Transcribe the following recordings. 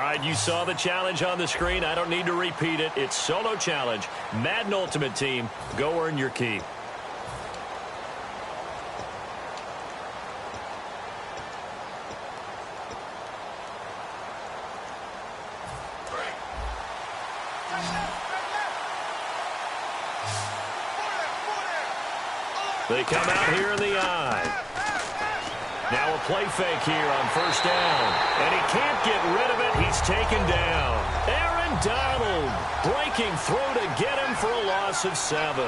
right, you saw the challenge on the screen. I don't need to repeat it. It's solo challenge. Madden Ultimate Team, go earn your keep. They come out here in the eye. Now a play fake here on first down. And he can't get rid of it. He's taken down. Aaron Donald breaking through to get him for a loss of 7.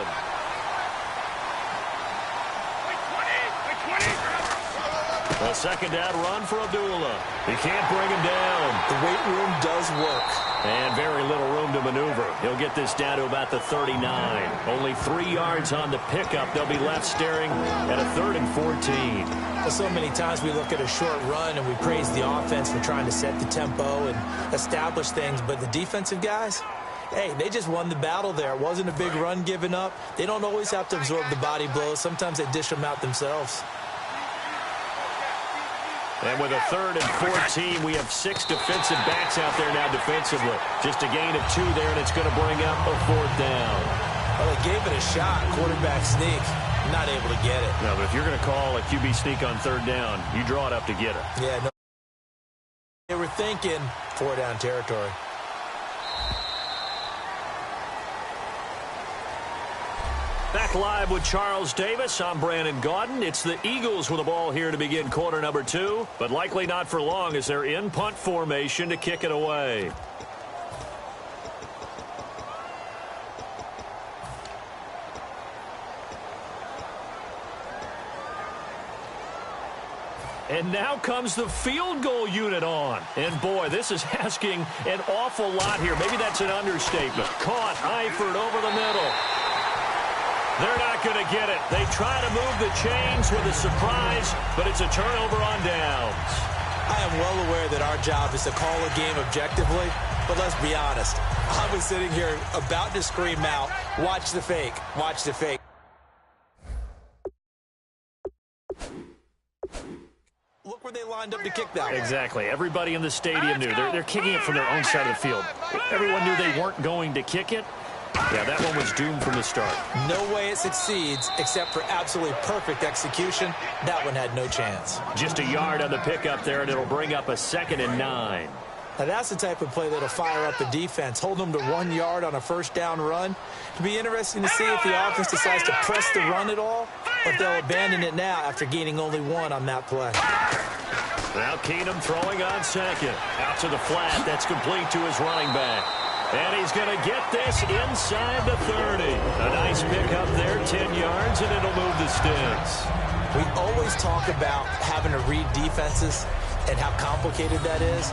A second down run for Abdullah. He can't bring him down. The weight room does work. And very little room to maneuver. He'll get this down to about the 39. Only 3 yards on the pickup. They'll be left staring at a 3rd and 14. Well, so many times we look at a short run and we praise the offense for trying to set the tempo and establish things. But the defensive guys, hey, they just won the battle there. It wasn't a big run given up. They don't always have to absorb the body blows. Sometimes they dish them out themselves. And with a 3rd and 14, we have 6 defensive backs out there now defensively. Just a gain of 2 there, and it's going to bring up a 4th down. Well, they gave it a shot. Quarterback sneak. Not able to get it. No, but if you're going to call a QB sneak on 3rd down, you draw it up to get it. Yeah, no. They were thinking 4-down territory. Back live with Charles Davis. I'm Brandon Gaudin. It's the Eagles with the ball here to begin quarter number 2, but likely not for long as they're in punt formation to kick it away. And now comes the field goal unit on. And, boy, this is asking an awful lot here. Maybe that's an understatement. Caught, Eifert over the middle. They're not going to get it. They try to move the chains with a surprise, but it's a turnover on downs. I am well aware that our job is to call a game objectively, but let's be honest. I was sitting here about to scream out, watch the fake, watch the fake. Look where they lined up to kick that one. Exactly. Everybody in the stadium knew. They're kicking it from their own side of the field. Everyone knew they weren't going to kick it. Yeah, that one was doomed from the start. No way it succeeds except for absolutely perfect execution. That one had no chance. Just a yard on the pickup there, and it'll bring up a 2nd and 9. Now, that's the type of play that'll fire up a defense. Hold them to 1 yard on a first down run. It'll be interesting to see if the offense decides to press the run at all, or if they'll abandon it now after gaining only 1 on that play. Now Keenum throwing on 2nd. Out to the flat. That's complete to his running back. And he's going to get this inside the 30. A nice pickup there, 10 yards, and it'll move the sticks. We always talk about having to read defenses and how complicated that is.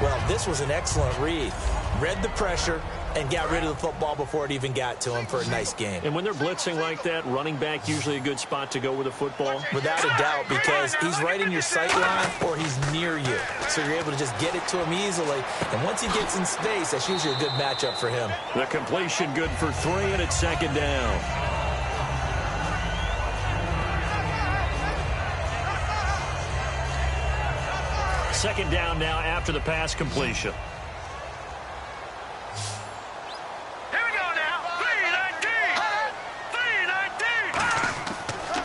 Well, this was an excellent read. Read the pressure and got rid of the football before it even got to him for a nice game. And when they're blitzing like that, running back usually a good spot to go with the football? Without a doubt, because he's right in your sight line or he's near you. So you're able to just get it to him easily. And once he gets in space, that's usually a good matchup for him. The completion good for 3, and it's 2nd down. Second down now after the pass completion.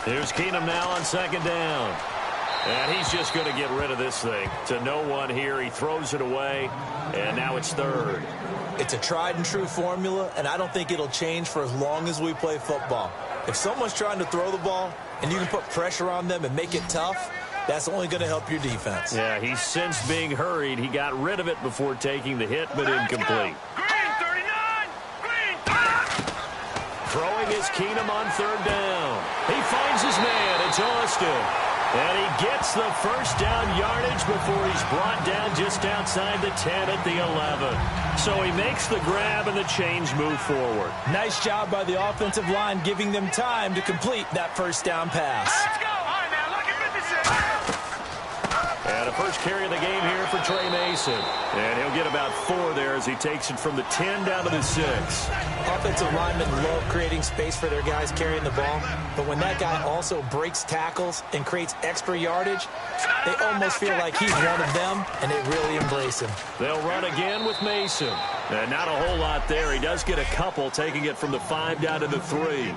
Here's Keenum now on 2nd down. And he's just going to get rid of this thing. To no one here. He throws it away. And now it's 3rd. It's a tried and true formula, and I don't think it'll change for as long as we play football. If someone's trying to throw the ball and you can put pressure on them and make it tough, that's only going to help your defense. Yeah, he's since being hurried. He got rid of it before taking the hit, but incomplete. Throwing is Keenum on 3rd down. He finds his man. It's Austin. And he gets the first down yardage before he's brought down just outside the 10 at the 11. So he makes the grab and the chains move forward. Nice job by the offensive line giving them time to complete that first down pass. And the first carry of the game here for Trey Mason. And he'll get about 4 there as he takes it from the 10 down to the 6. Offensive linemen love creating space for their guys carrying the ball, but when that guy also breaks tackles and creates extra yardage, they almost feel like he's one of them, and they really embrace him. They'll run again with Mason. And not a whole lot there. He does get a couple, taking it from the 5 down to the 3.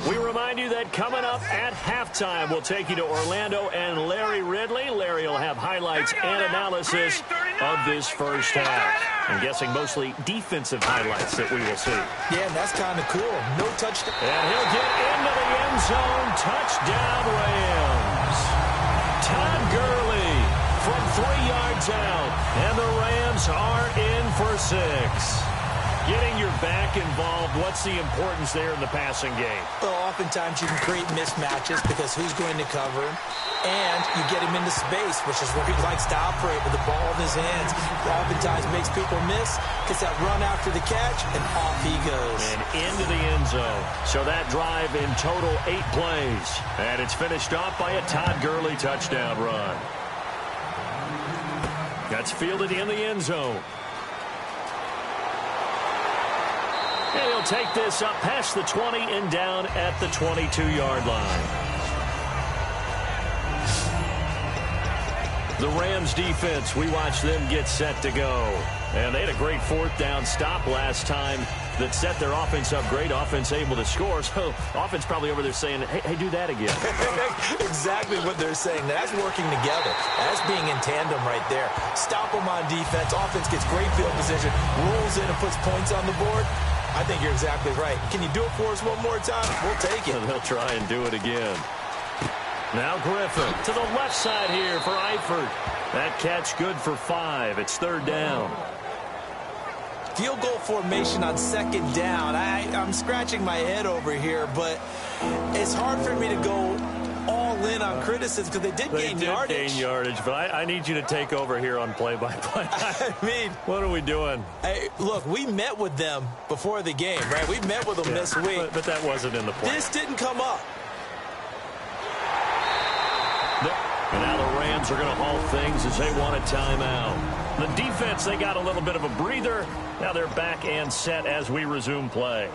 We remind you that coming up at halftime, we'll take you to Orlando and Larry Ridley. Larry will have highlights and analysis of this first half. I'm guessing mostly defensive highlights that we will see. Yeah, and that's kind of cool. No touchdown. And he'll get into the end zone. Touchdown, Rams. Todd Gurley from 3 yards out. And the Rams are in for 6. Getting your back involved, what's the importance there in the passing game? Well, oftentimes you can create mismatches because who's going to cover him, and you get him into space, which is where he likes to operate with the ball in his hands. Oftentimes makes people miss, gets that run after the catch, and off he goes. And into the end zone. So that drive in total 8 plays. And it's finished off by a Todd Gurley touchdown run. That's fielded in the end zone. And he'll take this up past the 20 and down at the 22-yard line. The Rams defense, we watched them get set to go. And they had a great 4th down stop last time that set their offense up great. Offense able to score. So offense probably over there saying, hey, do that again. Exactly what they're saying. That's working together. That's being in tandem right there. Stop them on defense. Offense gets great field position, rolls in and puts points on the board. I think you're exactly right. Can you do it for us one more time? We'll take it. And they'll try and do it again. Now Griffin to the left side here for Eifert. That catch good for 5. It's 3rd down. Field goal formation on 2nd down. I'm scratching my head over here, but it's hard for me to go all in on criticism because they did gain yardage. But I need you to take over here on play-by-play. I mean, what are we doing? Hey, look, we met with them before the game, right? We met with them this week. But that wasn't in the plan. This didn't come up. And now the Rams are going to halt things as they want a timeout. The defense, they got a little bit of a breather. Now they're back and set as we resume play.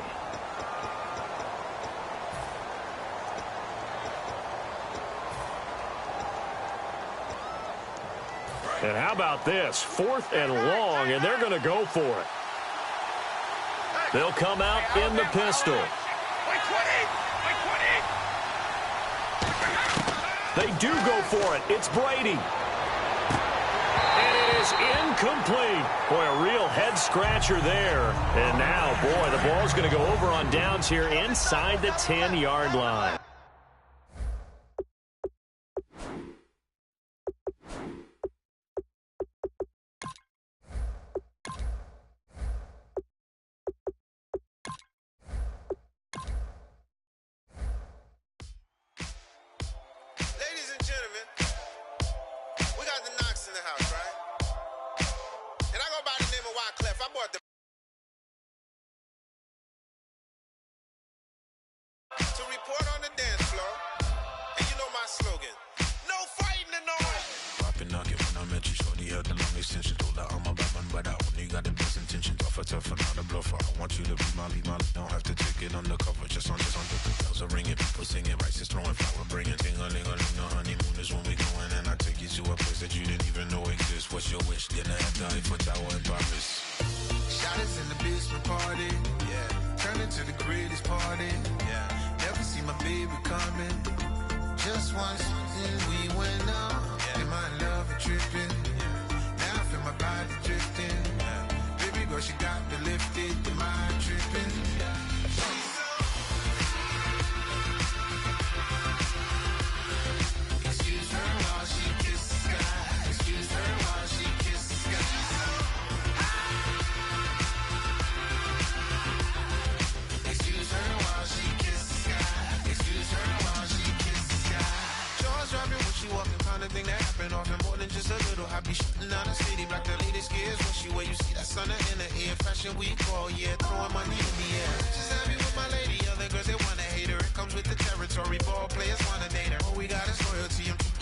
And how about this? 4th and long, and they're going to go for it. They'll come out in the pistol. They do go for it. It's Brady. And it is incomplete. Boy, a real head-scratcher there. And now, boy, the ball's going to go over on downs here inside the 10-yard line.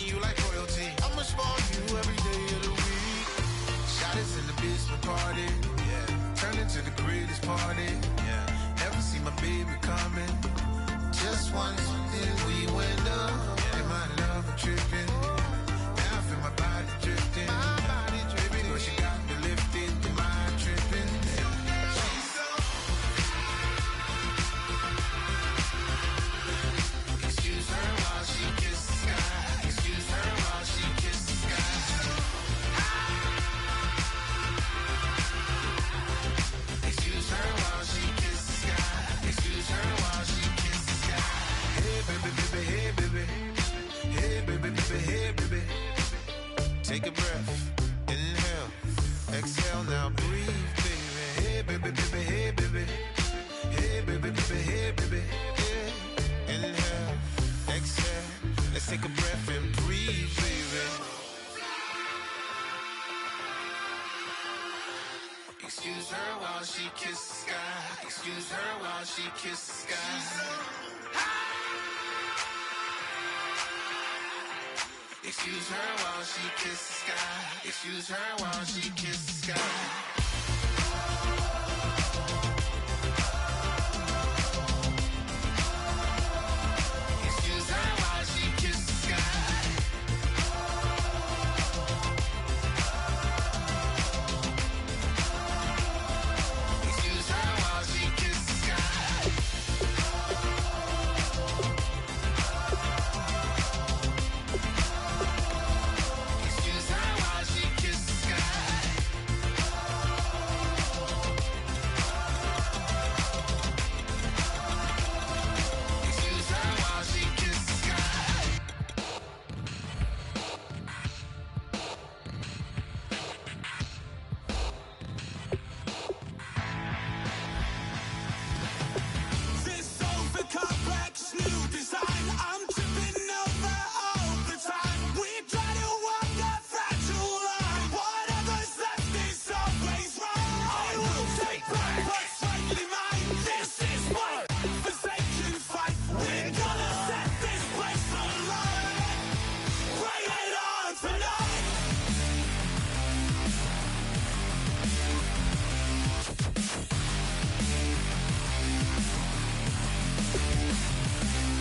you like royalty. I'ma spoil you every day of the week. Shot is in the basement party. Yeah. Turn into the greatest party. Yeah. Never see my baby coming. Just once, then we went up. And my love tripping. Now I feel my body drifting. My body dripping. But she got me lifted. The mind tripping. She's so. Excuse her while she kisses the sky. Excuse her while she kisses the sky. Excuse her while she kisses the sky. Excuse her while she kisses the sky. Hey baby, baby, hey baby. Hey baby, baby, hey baby. Take a breath, inhale, exhale, now breathe, baby. Hey baby, baby, hey baby. Hey baby, baby, hey baby. Yeah. Inhale, exhale, let's take a breath and breathe, baby. Excuse her while she kisses the sky. Excuse her while she kisses the sky. Excuse her while she kisses the sky. Excuse her while she kisses the sky. Excuse her while she kisses the sky. Excuse her while she kisses the sky. Excuse her while she kisses the sky. Excuse her while she kisses the sky. This over complex new design, I'm tripping over all the time. We try to walk that fragile line. Whatever's left is always right. I will take back what's rightly mine. This is what forsaken fight. We're gonna set this place alight. Bring it on tonight.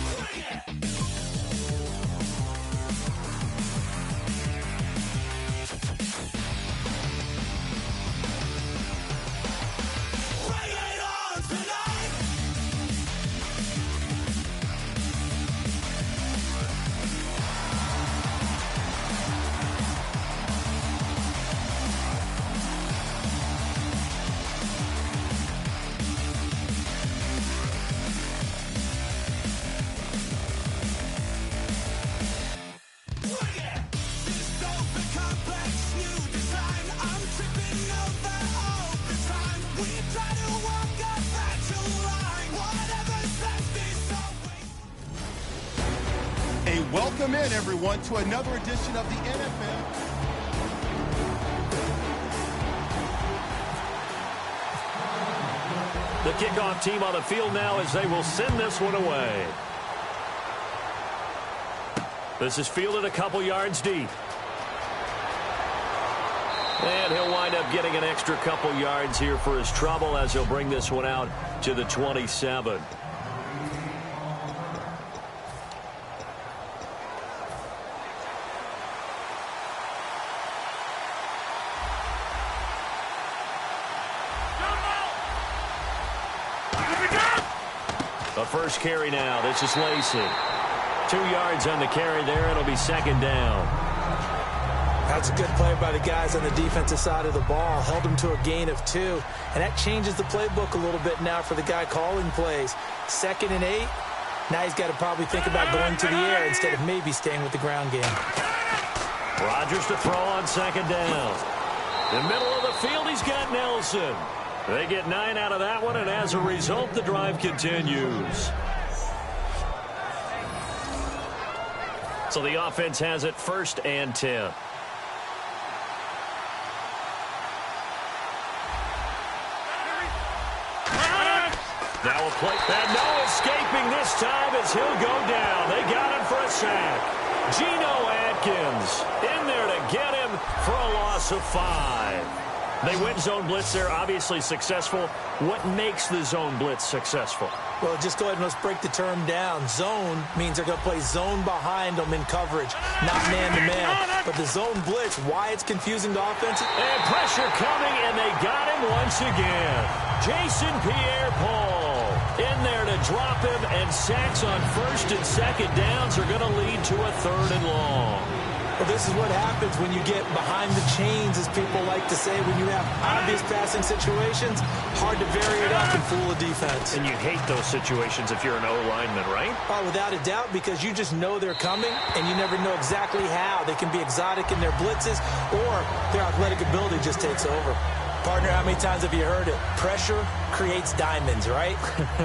Bring it on tonight. This over complex new design, I'm tripping over all the time. We try to walk a fragile line. Whatever's left is always. A welcome in, everyone, to another edition of the NFL. The kickoff team on the field now as they will send this one away. This is fielded a couple yards deep. And he'll wind up getting an extra couple yards here for his trouble as he'll bring this one out to the 27. The first carry now. This is Lacey. 2 yards on the carry there. It'll be second down. That's a good play by the guys on the defensive side of the ball. Held them to a gain of 2. And that changes the playbook a little bit now for the guy calling plays. 2nd and 8. Now he's got to probably think about going to the air instead of maybe staying with the ground game. Rodgers to throw on second down. In the middle of the field, he's got Nelson. They get 9 out of that one, and as a result, the drive continues. So the offense has it 1st and 10. Now a play, and no escaping this time as he'll go down. They got him for a sack. Geno Atkins in there to get him for a loss of 5. They win zone blitz. They're obviously successful. What makes the zone blitz successful? Well, just go ahead and let's break the term down. Zone means they're going to play zone behind them in coverage, not man-to-man. But the zone blitz, why it's confusing to offenses? And pressure coming, and they got him once again. Jason Pierre-Paul in there to drop him, and sacks on first and second downs are going to lead to a 3rd and long. Well, this is what happens when you get behind the chains, as people like to say, when you have obvious passing situations. Hard to vary it up and fool a defense. And you hate those situations if you're an O-lineman, right? Oh, without a doubt, because you just know they're coming, and you never know exactly how. They can be exotic in their blitzes, or their athletic ability just takes over. Partner, how many times have you heard it? Pressure creates diamonds, right?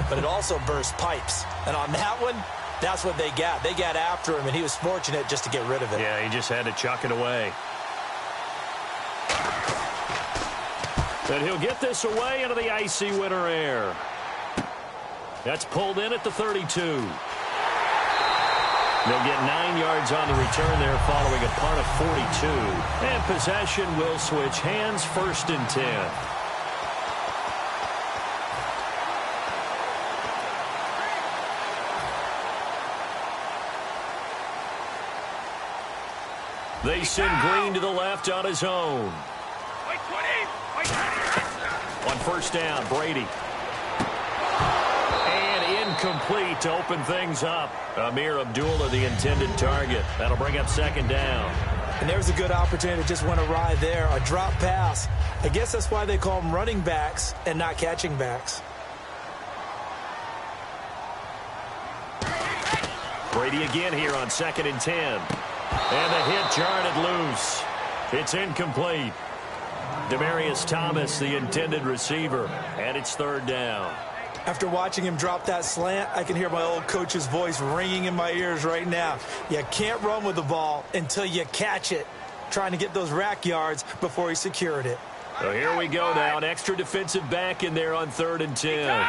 But it also bursts pipes. And on that one, that's what they got. They got after him, and he was fortunate just to get rid of it. Yeah, he just had to chuck it away. And he'll get this away into the icy winter air. That's pulled in at the 32. They'll get 9 yards on the return there following a punt of 42. And possession will switch hands, 1st and 10. They send Green to the left on his own. On 1st down, Brady. And incomplete to open things up. Amir Abdullah, the intended target. That'll bring up 2nd down. And there's a good opportunity that just went awry there. A drop pass. I guess that's why they call them running backs and not catching backs. Brady again here on 2nd and 10. And the hit jarred it loose. It's incomplete. Demaryius Thomas, the intended receiver, and it's 3rd down. After watching him drop that slant, I can hear my old coach's voice ringing in my ears right now. You can't run with the ball until you catch it, trying to get those rack yards before he secured it. So here we go now. An extra defensive back in there on 3rd and 10.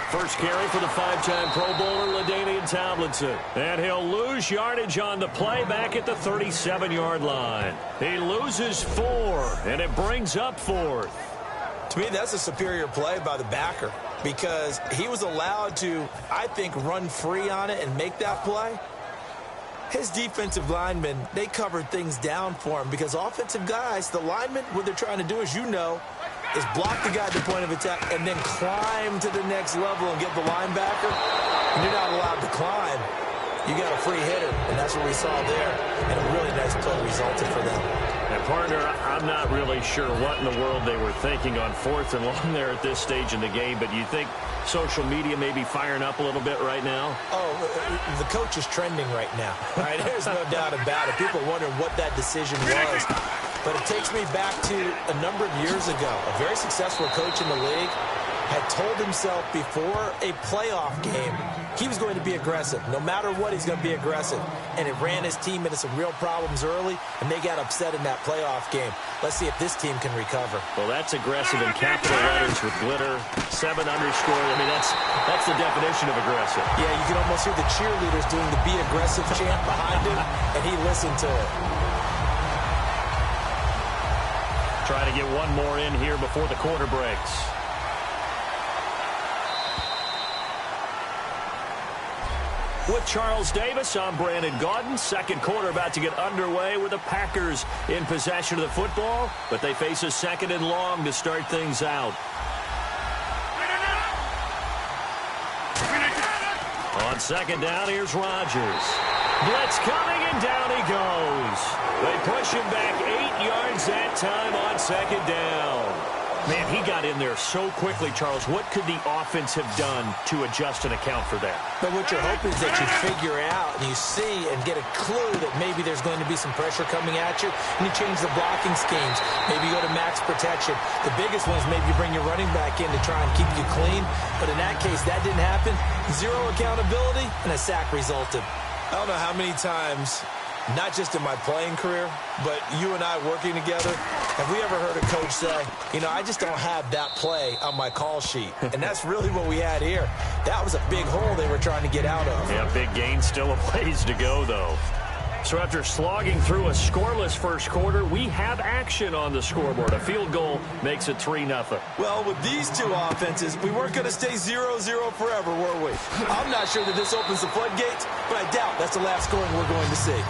First carry for the 5-time Pro Bowler, LaDainian Tomlinson. And he'll lose yardage on the play back at the 37-yard line. He loses 4, and it brings up 4th. To me, that's a superior play by the backer because he was allowed to, I think, run free on it and make that play. His defensive linemen, they covered things down for him because offensive guys, the linemen, what they're trying to do, as you know, is block the guy at the point of attack and then climb to the next level and get the linebacker. And you're not allowed to climb. You got a free hitter, and that's what we saw there. And a really nice play resulted for them. And, partner, I'm not really sure what in the world they were thinking on 4th and long there at this stage in the game, but you think social media may be firing up a little bit right now? Oh, the coach is trending right now. All right, there's no doubt about it. People wondering what that decision was. But it takes me back to a number of years ago. A very successful coach in the league had told himself before a playoff game he was going to be aggressive. No matter what, he's going to be aggressive. And it ran his team into some real problems early, and they got upset in that playoff game. Let's see if this team can recover. Well, that's aggressive in capital letters with glitter, 7 underscore. I mean, that's the definition of aggressive. Yeah, you can almost hear the cheerleaders doing the be aggressive chant behind him, and he listened to it. Trying to get one more in here before the quarter breaks. With Charles Davis, I'm Brandon Gaudin. 2nd quarter about to get underway with the Packers in possession of the football, but they face a 2nd and long to start things out. On 2nd down, here's Rodgers. Blitz coming, and down he goes. They push him back 8 yards that time on 2nd down. Man, he got in there so quickly, Charles. What could the offense have done to adjust and account for that? But what you're hoping is that you figure out and you see and get a clue that maybe there's going to be some pressure coming at you, and you change the blocking schemes. Maybe you go to max protection. The biggest one is maybe you bring your running back in to try and keep you clean. But in that case, that didn't happen. 0 accountability, and a sack resulted. I don't know how many times not just in my playing career, but you and I working together, have we ever heard a coach say, you know, I just don't have that play on my call sheet? And that's really what we had here. That was a big hole they were trying to get out of. Yeah, big gain, still a ways to go, though. So after slogging through a scoreless first quarter, we have action on the scoreboard. A field goal makes it 3-0. Well, with these two offenses, we weren't going to stay 0-0 forever, were we? I'm not sure that this opens the floodgates, but I doubt that's the last scoring we're going to see.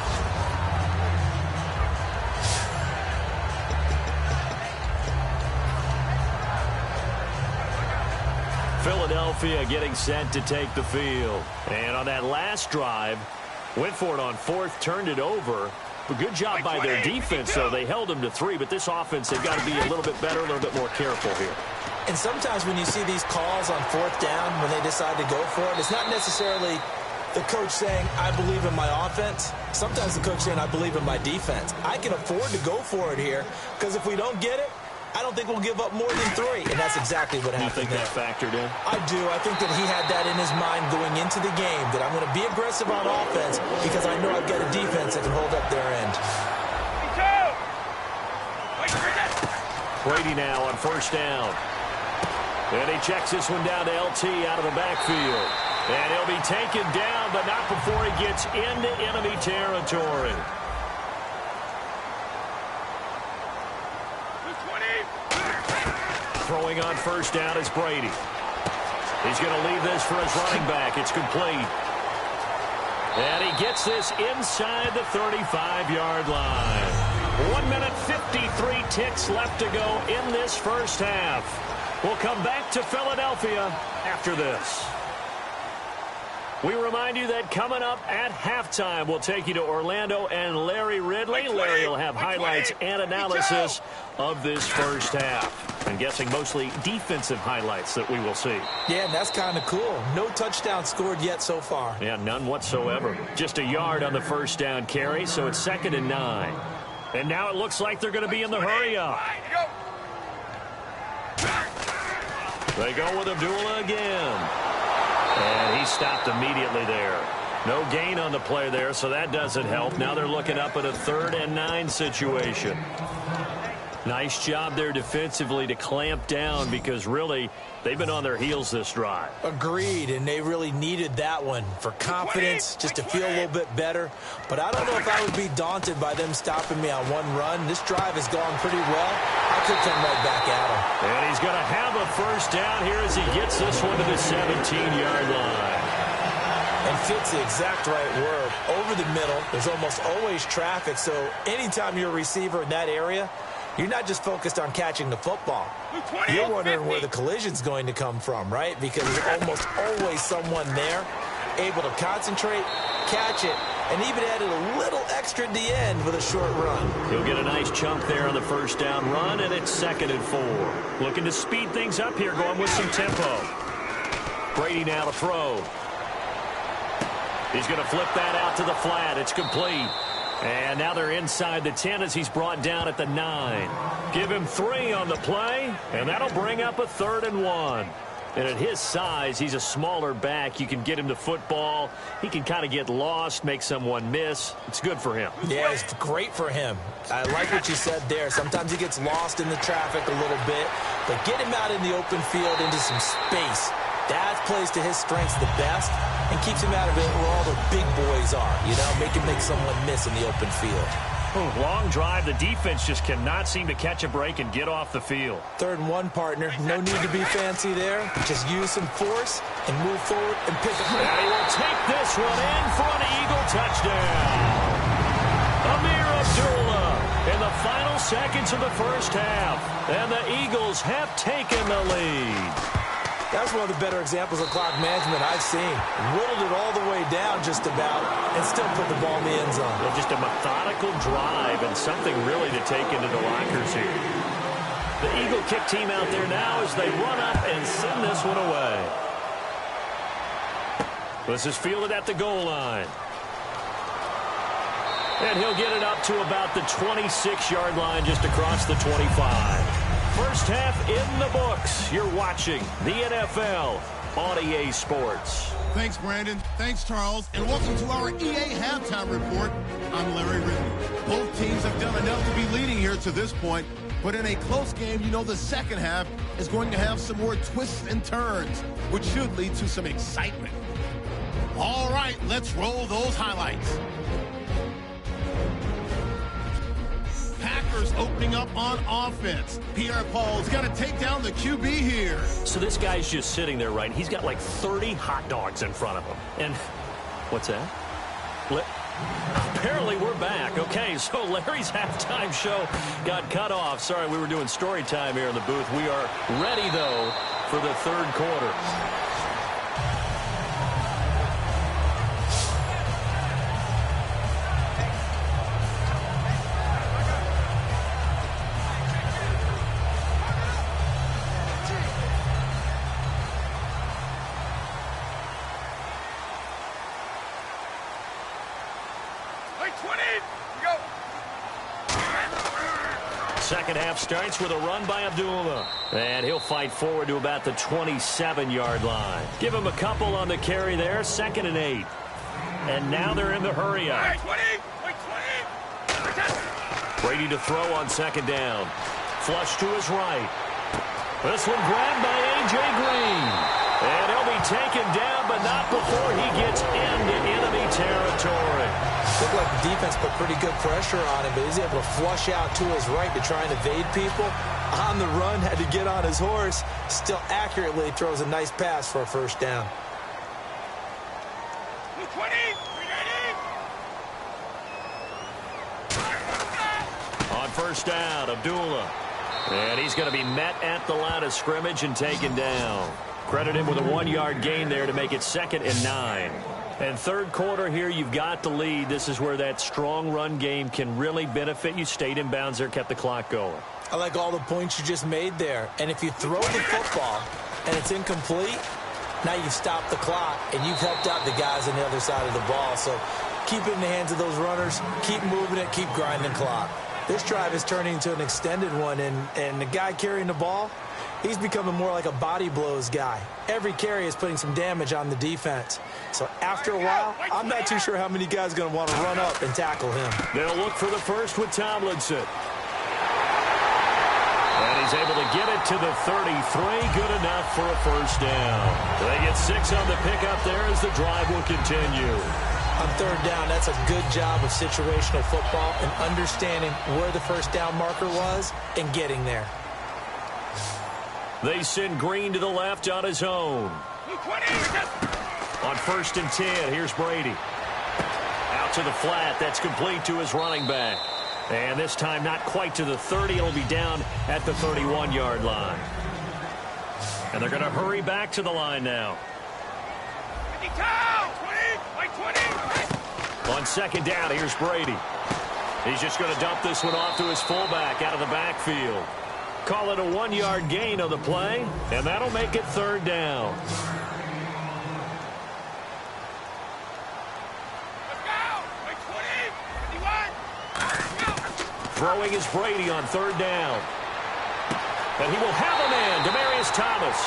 Philadelphia getting set to take the field. And on that last drive, went for it on fourth, turned it over. But good job by their defense, though. They held them to 3, but this offense, they've got to be a little bit better, a little bit more careful here. And sometimes when you see these calls on fourth down, when they decide to go for it, it's not necessarily the coach saying, I believe in my offense. Sometimes the coach saying, I believe in my defense. I can afford to go for it here, because if we don't get it, I don't think we'll give up more than 3, and that's exactly what happened. You think that factored in? I do. I think that he had that in his mind going into the game, that I'm going to be aggressive on offense because I know I've got a defense that can hold up their end. Brady now on first down. And he checks this one down to LT out of the backfield. And he'll be taken down, but not before he gets into enemy territory. Throwing on first down is Brady. He's going to leave this for his running back. It's complete. And he gets this inside the 35-yard line. 1 minute 53 ticks left to go in this first half. We'll come back to Philadelphia after this. We remind you that coming up at halftime, we'll take you to Orlando and Larry Ridley. Larry will have highlights and analysis of this first half. I'm guessing mostly defensive highlights that we will see. Yeah, and that's kind of cool. No touchdown scored yet so far. Yeah, none whatsoever. Just a yard on the first down carry, so it's 2nd and 9. And now it looks like they're going to be in the hurry-up. They go with Abdullah again. And he stopped immediately there. No gain on the play there, so that doesn't help. Now they're looking up at a 3rd and 9 situation. Nice job there defensively to clamp down because really they've been on their heels this drive. Agreed, and they really needed that one for confidence, just to feel a little bit better. But I don't know if I would be daunted by them stopping me on one run. This drive has gone pretty well. I could come right back at him. And he's going to have a first down here as he gets this one to the 17-yard line. And fits the exact right word. Over the middle, there's almost always traffic, so anytime you're a receiver in that area, you're not just focused on catching the football. You're wondering where the collision's going to come from, right? Because there's almost always someone there able to concentrate, catch it, and even added a little extra at the end with a short run. He'll get a nice chunk there on the first down run, and it's 2nd and 4. Looking to speed things up here, going with some tempo. Brady now to throw. He's going to flip that out to the flat. It's complete. And now they're inside the 10 as he's brought down at the 9. Give him 3 on the play, and that'll bring up a 3rd and 1. And at his size, he's a smaller back. You can get him to football. He can kind of get lost, make someone miss. It's good for him. Yeah, it's great for him. I like what you said there. Sometimes he gets lost in the traffic a little bit, but get him out in the open field into some space. That plays to his strengths the best and keeps him out of it where all the big boys are, you know, make someone miss in the open field. Long drive. The defense just cannot seem to catch a break and get off the field. 3rd and 1, partner. No need to be fancy there. Just use some force and move forward and pick up. And he will take this one in for an Eagle touchdown. Amir Abdullah in the final seconds of the first half. And the Eagles have taken the lead. That's one of the better examples of clock management I've seen. Whittled it all the way down just about and still put the ball in the end zone. Well, just a methodical drive and something really to take into the lockers here. The Eagle kick team out there now as they run up and send this one away. This is fielded at the goal line. And he'll get it up to about the 26-yard line just across the 25. First half in the books. You're watching the NFL on EA Sports. Thanks, Brandon. Thanks, Charles. And welcome to our EA Halftime Report. I'm Larry Ridley. Both teams have done enough to be leading here to this point. But in a close game, you know the second half is going to have some more twists and turns, which should lead to some excitement. All right, let's roll those highlights. Packers opening up on offense. Pierre-Paul's got to take down the QB here. So this guy's just sitting there, right? He's got like 30 hot dogs in front of him. And what's that? Apparently we're back. Okay, so Larry's halftime show got cut off. Sorry, we were doing story time here in the booth. We are ready, though, for the third quarter. Second half starts with a run by Abdullah. And he'll fight forward to about the 27-yard line. Give him a couple on the carry there. 2nd and 8. And now they're in the hurry up. Brady to throw on 2nd down. Flush to his right. This one grabbed by A.J. Green. And he'll be taken down, but not before he gets into enemy territory. Looked like the defense put pretty good pressure on him, but he's able to flush out to his right to try and evade people. On the run, had to get on his horse. Still accurately throws a nice pass for a first down. On first down, Abdullah. And he's going to be met at the line of scrimmage and taken down. Credit him with a 1-yard gain there to make it 2nd and 9. And third quarter here, you've got the lead. This is where that strong run game can really benefit you. Stayed in bounds there, kept the clock going. I like all the points you just made there. And if you throw the football and it's incomplete, now you've stopped the clock and you've helped out the guys on the other side of the ball. So keep it in the hands of those runners. Keep moving it. Keep grinding clock. This drive is turning into an extended one, and the guy carrying the ball, he's becoming more like a body blows guy. Every carry is putting some damage on the defense. So after a while, I'm not too sure how many guys are going to want to run up and tackle him. They'll look for the first with Tomlinson. And he's able to get it to the 33. Good enough for a first down. They get 6 on the pickup there as the drive will continue. On third down, that's a good job of situational football and understanding where the first down marker was and getting there. They send Green to the left on his own. On 1st and 10, here's Brady. Out to the flat. That's complete to his running back. And this time not quite to the 30. It'll be down at the 31-yard line. And they're going to hurry back to the line now. On 2nd down, here's Brady. He's just going to dump this one off to his fullback out of the backfield. Call it a 1-yard gain on the play, and that'll make it 3rd down. Throwing is Brady on 3rd down. And he will have a man, Demaryius Thomas.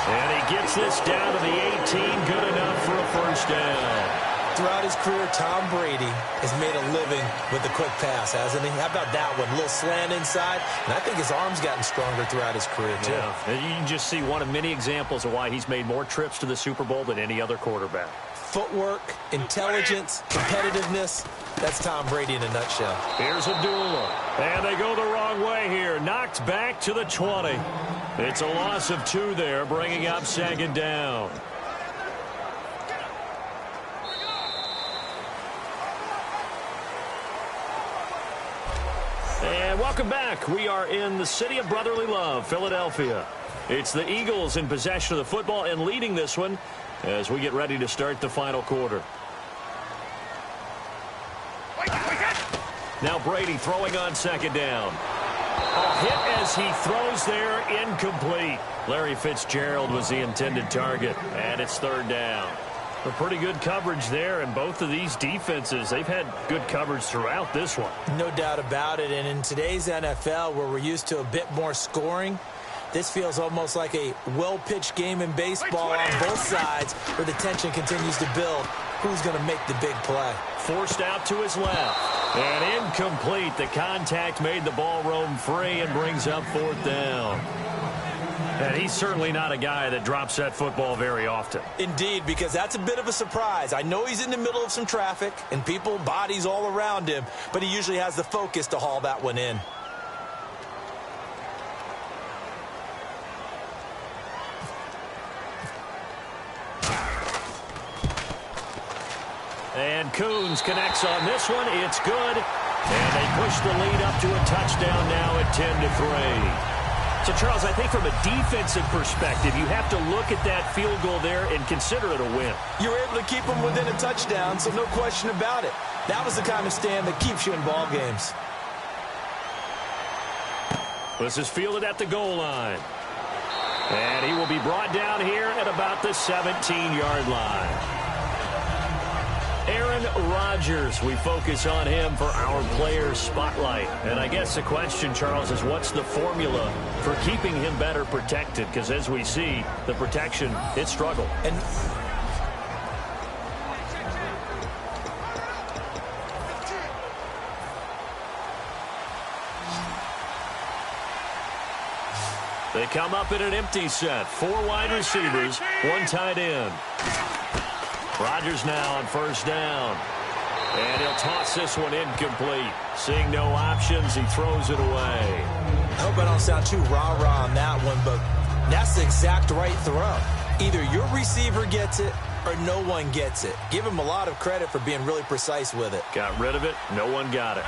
And he gets this down to the 18, good enough for a first down. Throughout his career, Tom Brady has made a living with the quick pass, hasn't he? How about that one? A little slant inside. And I think his arm's gotten stronger throughout his career, too. Yeah. And you can just see one of many examples of why he's made more trips to the Super Bowl than any other quarterback. Footwork, intelligence, competitiveness. That's Tom Brady in a nutshell. Here's Abdullah. And they go the wrong way here. Knocked back to the 20. It's a loss of 2 there, bringing up 2nd down. And welcome back. We are in the city of brotherly love, Philadelphia. It's the Eagles in possession of the football and leading this one as we get ready to start the final quarter. Now Brady throwing on 2nd down. A hit as he throws there, incomplete. Larry Fitzgerald was the intended target, and it's 3rd down. A pretty good coverage there, and both of these defenses, they've had good coverage throughout this one. No doubt about it, and in today's NFL, where we're used to a bit more scoring, This feels almost like a well-pitched game in baseball on both sides where the tension continues to build. Who's going to make the big play? Forced out to his left. And incomplete. The contact made the ball roam free and brings up 4th down. And he's certainly not a guy that drops that football very often. Indeed, because that's a bit of a surprise. I know he's in the middle of some traffic and people, bodies all around him, but he usually has the focus to haul that one in. And Coons connects on this one. It's good. And they push the lead up to a touchdown now at 10-3. So, Charles, I think from a defensive perspective, you have to look at that field goal there and consider it a win. You were able to keep them within a touchdown, so no question about it. That was the kind of stand that keeps you in ball games. This is fielded at the goal line. And he will be brought down here at about the 17-yard line. Aaron Rodgers, we focus on him for our player spotlight. And I guess the question, Charles, is what's the formula for keeping him better protected? Because as we see, the protection, it struggled. And they come up in an empty set. 4 wide receivers, 1 tight end. Rodgers now on 1st down. And he'll toss this one incomplete. Seeing no options, he throws it away. I hope I don't sound too rah-rah on that one, but that's the exact right throw. Either your receiver gets it or no one gets it. Give him a lot of credit for being really precise with it. Got rid of it. No one got it.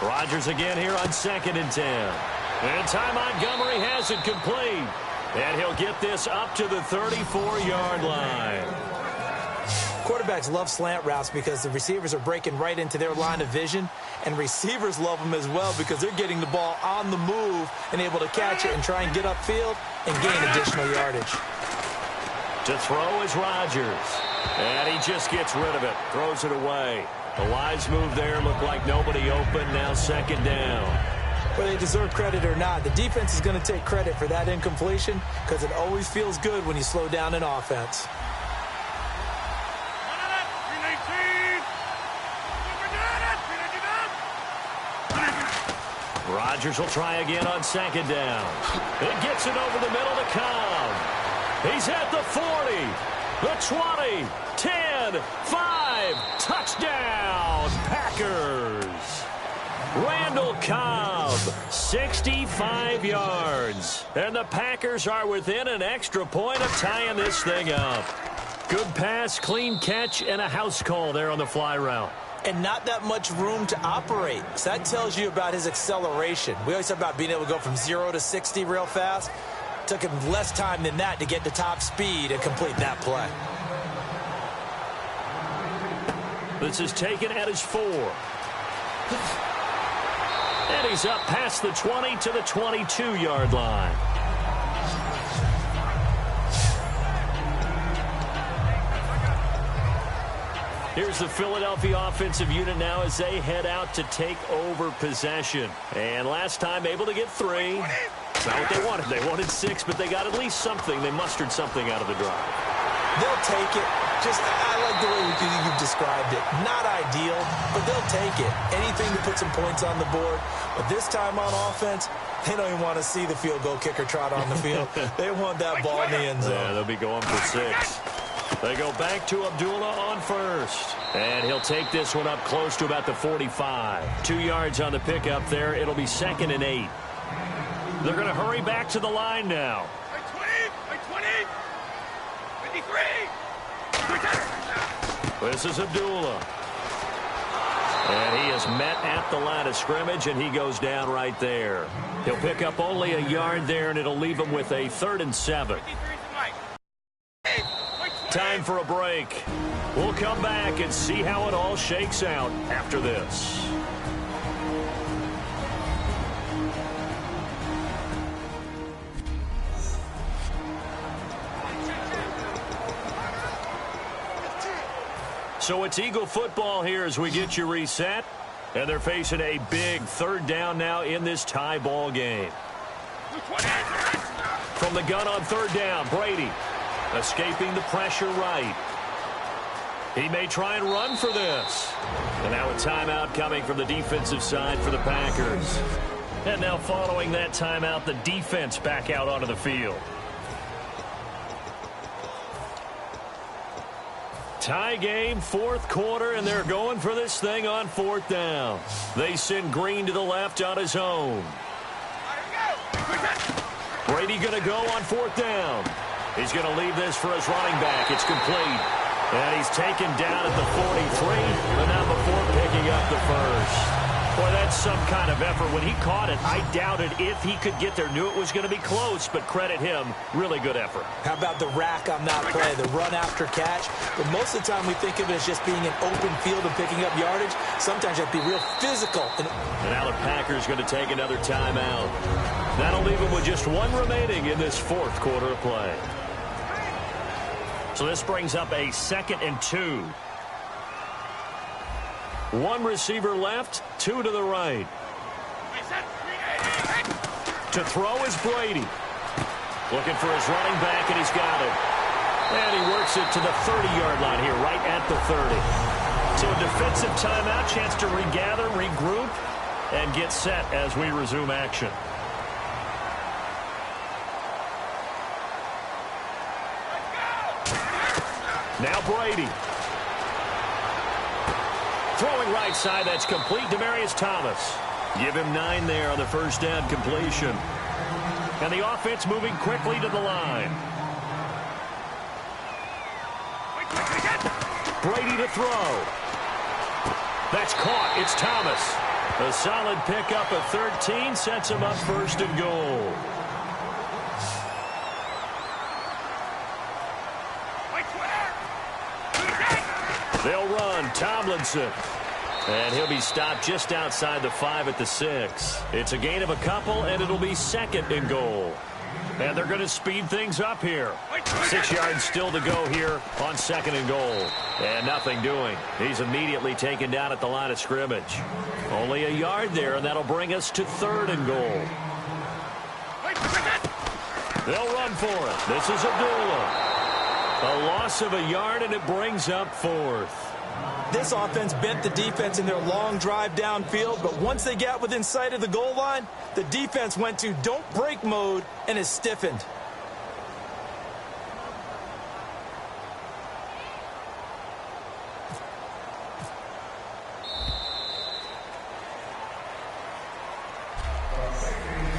Rodgers again here on 2nd and 10. And Ty Montgomery has it complete. And he'll get this up to the 34-yard line. Quarterbacks love slant routes because the receivers are breaking right into their line of vision, and receivers love them as well because they're getting the ball on the move and able to catch it and try and get upfield and gain additional yardage. To throw is Rodgers. And he just gets rid of it, throws it away. The wise move there looked like nobody open, now 2nd down. Whether they deserve credit or not, the defense is going to take credit for that incompletion because it always feels good when you slow down an offense. Rodgers will try again on 2nd down. It gets it over the middle to Cobb. He's at the 40, the 20, 10, 5, touchdown, Packers. Randall Cobb, 65 yards. And the Packers are within an extra point of tying this thing up. Good pass, clean catch, and a house call there on the fly route. And not that much room to operate. So that tells you about his acceleration. We always talk about being able to go from 0 to 60 real fast. It took him less time than that to get to top speed and complete that play. This is taken at his 4. And he's up past the 20 to the 22-yard line. Here's the Philadelphia offensive unit now as they head out to take over possession. And last time able to get 3. It's not what they wanted. They wanted 6, but they got at least something. They mustered something out of the drive. They'll take it. I like the way you've described it. Not ideal, but they'll take it. Anything to put some points on the board. But this time on offense, they don't even want to see the field goal kicker trot on the field. They want that ball in the end zone. Yeah, they'll be going for 6. They go back to Abdullah on 1st. And he'll take this one up close to about the 45. 2 yards on the pickup there. It'll be 2nd and 8. They're going to hurry back to the line now. 20, 53. This is Abdullah. And he is met at the line of scrimmage, and he goes down right there. He'll pick up only a yard there, and it'll leave him with a 3rd and 7. Time for a break. We'll come back and see how it all shakes out after this. So it's Eagle football here as we get you reset. And they're facing a big third down now in this tie ball game. From the gun on third down, Brady escaping the pressure right. He may try and run for this. And now a timeout coming from the defensive side for the Packers. And now following that timeout, the defense back out onto the field. Tie game, fourth quarter, and they're going for this thing on fourth down. They send Green to the left on his own. Brady going to go on fourth down. He's going to leave this for his running back. It's complete. And he's taken down at the 43, but not before picking up the first. Boy, that's some kind of effort. When he caught it, I doubted if he could get there. Knew it was going to be close, but credit him. Really good effort. How about the rack on that play, the run after catch? But most of the time we think of it as just being an open field and picking up yardage. Sometimes you have to be real physical. And now the Packers going to take another timeout. That'll leave him with just one remaining in this fourth quarter of play. So this brings up a 2nd and 2. One receiver left, 2 to the right. To throw is Brady. Looking for his running back, and he's got it. And he works it to the 30-yard line here, right at the 30. So a defensive timeout, chance to regather, regroup, and get set as we resume action. Now Brady. Throwing right side, that's complete. Demaryius Thomas. Give him 9 there on the first down completion. And the offense moving quickly to the line. Brady to throw. That's caught. It's Thomas. A solid pickup of 13 sets him up first and goal. They'll run. Tomlinson. And he'll be stopped just outside the 5 at the 6. It's a gain of a couple, and it'll be 2nd and goal. And they're going to speed things up here. 6 yards still to go here on 2nd and goal. And nothing doing. He's immediately taken down at the line of scrimmage. Only a yard there, and that'll bring us to 3rd and goal. They'll run for it. This is Abdullah. A loss of a yard, and it brings up 4th. This offense bent the defense in their long drive downfield, but once they got within sight of the goal line, the defense went to don't break mode and is stiffened.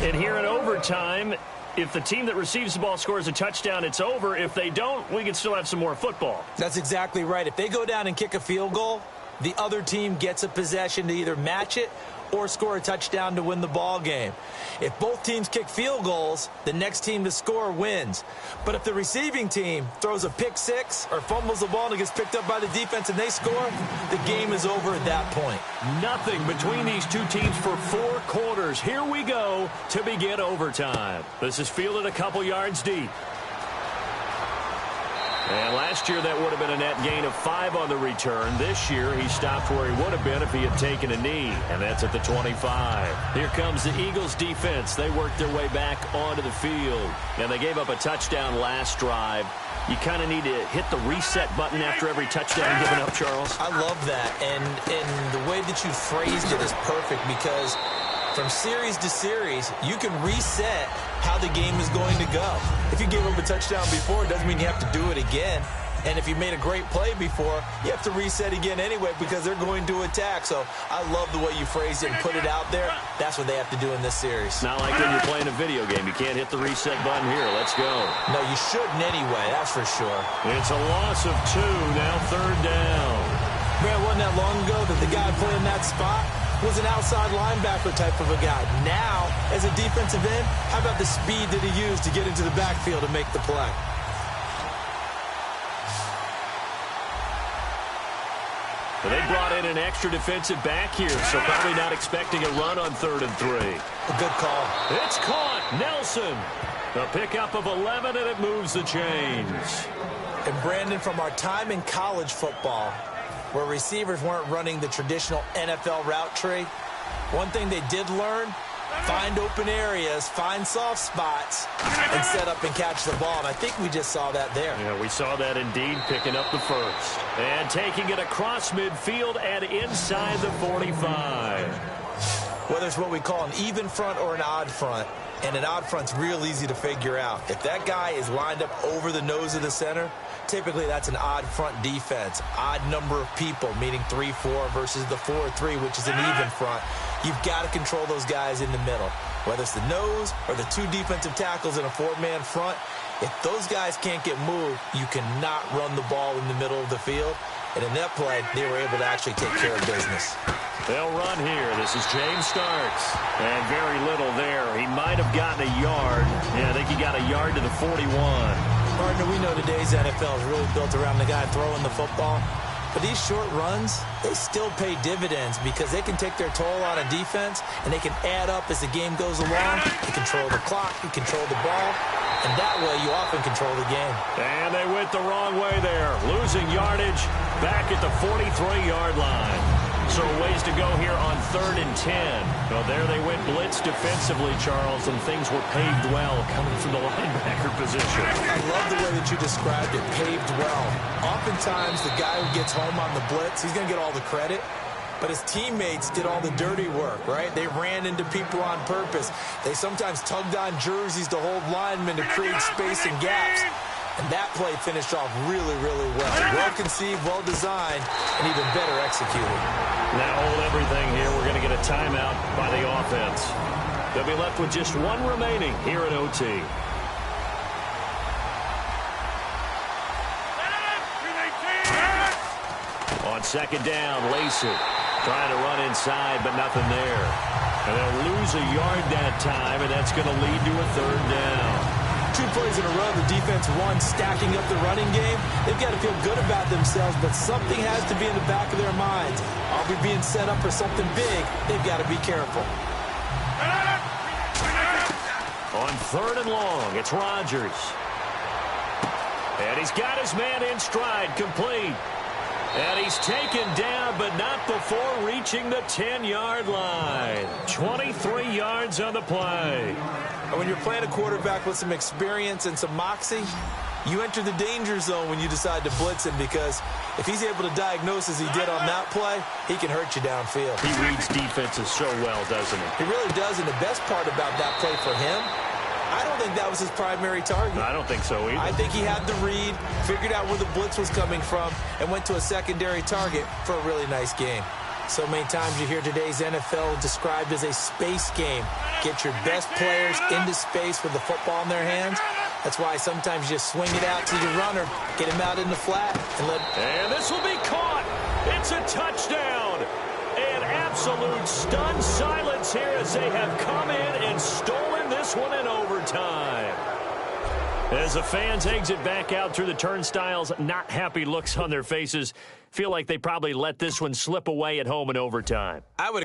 And here in overtime, if the team that receives the ball scores a touchdown, it's over. If they don't, we can still have some more football. That's exactly right. If they go down and kick a field goal, the other team gets a possession to either match it or score a touchdown to win the ball game. If both teams kick field goals, the next team to score wins. But if the receiving team throws a pick 6 or fumbles the ball and it gets picked up by the defense and they score, the game is over at that point. Nothing between these two teams for 4 quarters. Here we go to begin overtime. This is fielded a couple yards deep. And last year that would have been a net gain of 5 on the return. This year he stopped where he would have been if he had taken a knee, and that's at the 25. Here comes the Eagles defense. They worked their way back onto the field, and they gave up a touchdown last drive. You kind of need to hit the reset button after every touchdown given up, Charles. I love that, and the way that you phrased it is perfect because from series to series, you can reset how the game is going to go. If you gave up a touchdown before, it doesn't mean you have to do it again. And if you made a great play before, you have to reset again anyway because they're going to attack. So I love the way you phrased it and put it out there. That's what they have to do in this series. Not like when you're playing a video game. You can't hit the reset button here. Let's go. No, you shouldn't anyway. That's for sure. It's a loss of 2. Now 3rd down. Man, wasn't that long ago that the guy playing that spot was an outside linebacker type of a guy. Now, as a defensive end, how about the speed that he used to get into the backfield and make the play? Well, they brought in an extra defensive back here, so probably not expecting a run on 3rd and 3. A good call. It's caught. Nelson. A pickup of 11, and it moves the chains. And Brandon, from our time in college football, where receivers weren't running the traditional NFL route tree. One thing they did learn, find open areas, find soft spots, and set up and catch the ball. And I think we just saw that there. Yeah, we saw that indeed, picking up the first. And taking it across midfield and inside the 45. Whether it's what we call an even front or an odd front, and an odd front's real easy to figure out. If that guy is lined up over the nose of the center, typically that's an odd front defense. Odd number of people, meaning 3-4 versus the 4-3, which is an even front. You've got to control those guys in the middle. Whether it's the nose or the two defensive tackles in a four-man front, if those guys can't get moved, you cannot run the ball in the middle of the field. And in that play, they were able to actually take care of business. They'll run here. This is James Starks. And very little there. He might have gotten a yard. Yeah, I think he got a yard to the 41. Partner, we know today's NFL is really built around the guy throwing the football. But these short runs, they still pay dividends because they can take their toll on a defense and they can add up as the game goes along. They control the clock, they control the ball, and that way you often control the game. And they went the wrong way there. Losing yardage back at the 43-yard line. So ways to go here on 3rd and 10. Well, there they went blitz defensively, Charles, and things were paved well coming from the linebacker position. I love the way that you described it, paved well. Oftentimes, the guy who gets home on the blitz, he's going to get all the credit, but his teammates did all the dirty work, right? They ran into people on purpose. They sometimes tugged on jerseys to hold linemen to create space and gaps. And that play finished off really, really well. Well-conceived, well-designed, and even better executed. Now hold everything here. We're going to get a timeout by the offense. They'll be left with just one remaining here at OT. On 2nd down, Lacey trying to run inside, but nothing there. And they'll lose a yard that time, and that's going to lead to a 3rd down. 2 plays in a row, the defense won, stacking up the running game. They've got to feel good about themselves, but something has to be in the back of their minds. Are we being set up for something big? They've got to be careful. On 3rd and long, it's Rodgers. And he's got his man in stride, complete. And he's taken down, but not before reaching the 10-yard line. 23 yards on the play. And when you're playing a quarterback with some experience and some moxie, you enter the danger zone when you decide to blitz him, because if he's able to diagnose as he did on that play, he can hurt you downfield. He reads defenses so well, doesn't he? He really does, and the best part about that play for him, I don't think that was his primary target. I don't think so either. I think he had the read, figured out where the blitz was coming from, and went to a secondary target for a really nice game. So many times you hear today's NFL described as a space game. Get your best players into space with the football in their hands. That's why sometimes you just swing it out to your runner, get him out in the flat, and let... And this will be caught. It's a touchdown. And absolute stunned silence here as they have come in and stolen this one in overtime. As the fans exit back out through the turnstiles, not happy looks on their faces. Feel like they probably let this one slip away at home in overtime. I would...